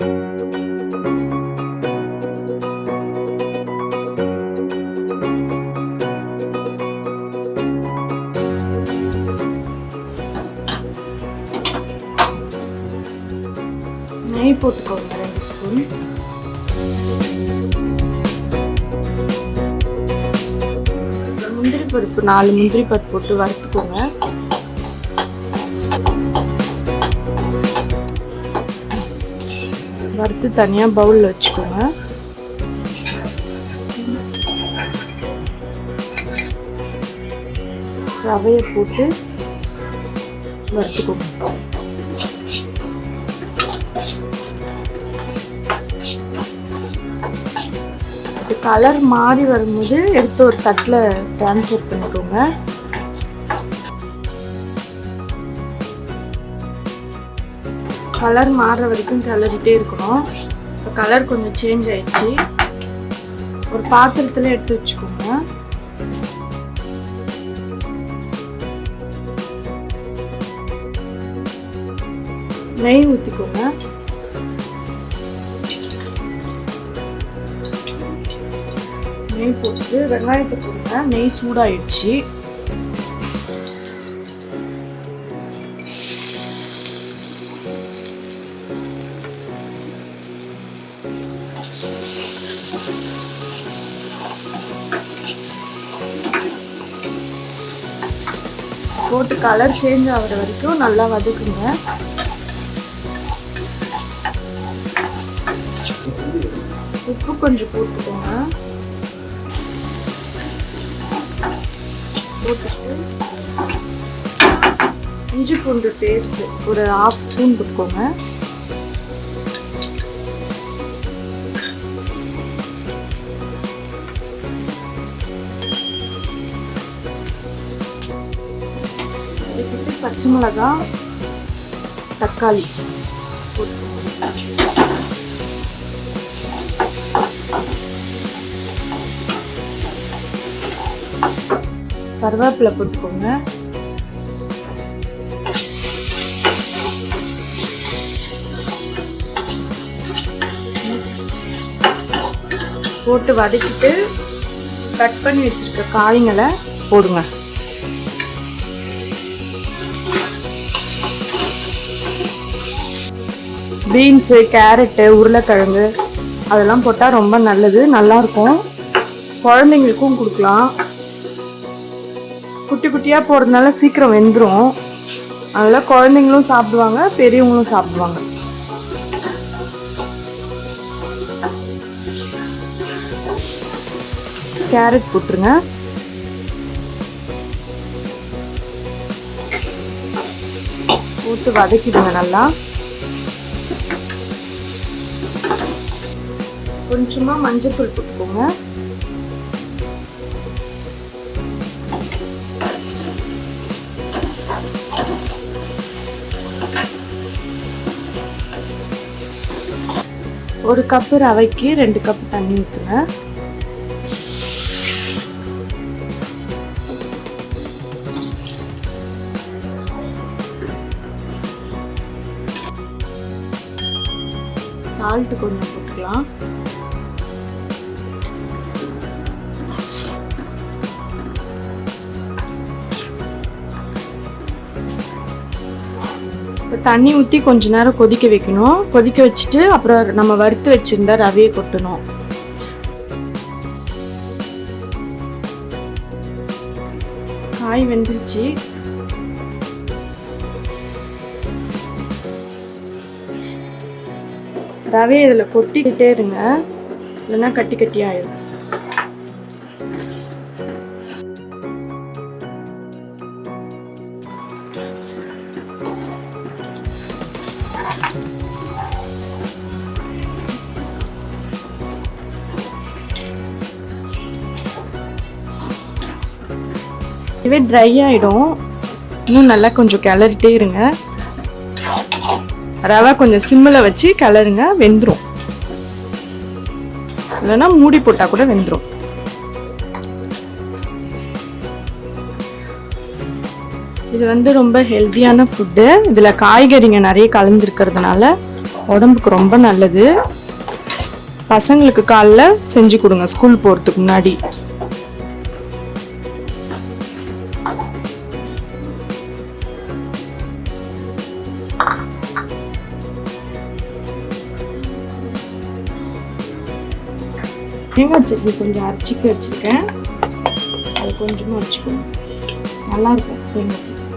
நெய் போட்டுக்கோங்க 2 ஸ்பூன். முந்திரி பருப்பு 4 முந்திரி பருப்பு போட்டு வறுத்துக்கோங்க. வறுத்து தனியாக பவுலில் வச்சுக்கோங்க. ரவையை போட்டு வறுத்துக்கோங்க. கலர் மாறி வரும்போது எடுத்து ஒரு தட்டில் ட்ரான்ஸ்ஃபர் பண்ணிக்கோங்க. கலர் மாறுற வரைக்கும் கிளறிட்டே இருக்கணும். இப்போ கலர் கொஞ்சம் சேஞ்ச் ஆயிடுச்சு. ஒரு பாத்திரத்தில் எடுத்து வச்சுக்கோங்க. நெய் ஊற்றிக்கோங்க. நெய் போட்டு வெங்காயத்தை போடுங்க. நெய் சூடாயிடுச்சு. போட்டு கலர் சேஞ்ச் ஆகிற வரைக்கும் நல்லா வதக்குங்க. உப்பு கொஞ்சம் போட்டுக்கோங்க. போட்டுட்டு இஞ்சி பூண்டு பேஸ்ட் ஒரு 1/2 ஸ்பூன் போட்டுக்கோங்க. அதுக்கு பச்சை மிளகாய், தக்காளி போட்டுக்கோங்க. கருவேப்பிலை போட்டுக்கோங்க. போட்டு வதக்கிட்டு கட் பண்ணி வச்சிருக்க காய்களை போடுங்க. பீன்ஸு, கேரட்டு, உருளைக்கிழங்கு அதெல்லாம் போட்டால் ரொம்ப நல்லது, நல்லாயிருக்கும். குழந்தைங்களுக்கும் கொடுக்கலாம். குட்டி குட்டியாக போடுறதுனால சீக்கிரம் வெந்துடும். அதெல்லாம் குழந்தைங்களும் சாப்பிடுவாங்க, பெரியவங்களும் சாப்பிடுவாங்க. கேரட் போட்டுருங்க. போட்டு வதக்கிடுங்க நல்லா. கொஞ்சமா மஞ்சள்தூள் போட்டுக்கோங்க. ஒரு கப்பு ரவைக்கு 2 கப் தண்ணி ஊற்றுங்க. சால்ட் கொஞ்சம் போட்டுக்கலாம். தண்ணி ஊற்றி கொஞ்ச நேரம் கொதிக்க வைக்கணும். கொதிக்க வச்சுட்டு அப்புறம் நம்ம வறுத்து வச்சிருந்த ரவையை கொட்டணும். காய் வெந்துருச்சு. ரவையை இதில் கொட்டிக்கிட்டே இருங்க, இல்லைன்னா கட்டி கட்டி ஆயிடும். இதுவே ட்ரை ஆகிடும். இன்னும் நல்லா கொஞ்சம் கிளறிட்டே இருங்க. ரவை கொஞ்சம் சிம்மில் வச்சு கிளறுங்க, வெந்துடும். இல்லைன்னா மூடி போட்டால் கூட வெந்துடும். இது ரொம்ப ஹெல்த்தியான ஃபுட்டு. இதில் காய்கறிங்க நிறைய கலந்துருக்கிறதுனால உடம்புக்கு ரொம்ப நல்லது. பசங்களுக்கு காலைல செஞ்சு கொடுங்க ஸ்கூல் போகிறதுக்கு முன்னாடி. தேங்காய் சட்னி கொஞ்சம் அரைச்சிக்க வச்சுருக்கேன், அது கொஞ்சமாக வச்சுக்கணும். நல்லாயிருக்கும் தேங்காய் சட்னி.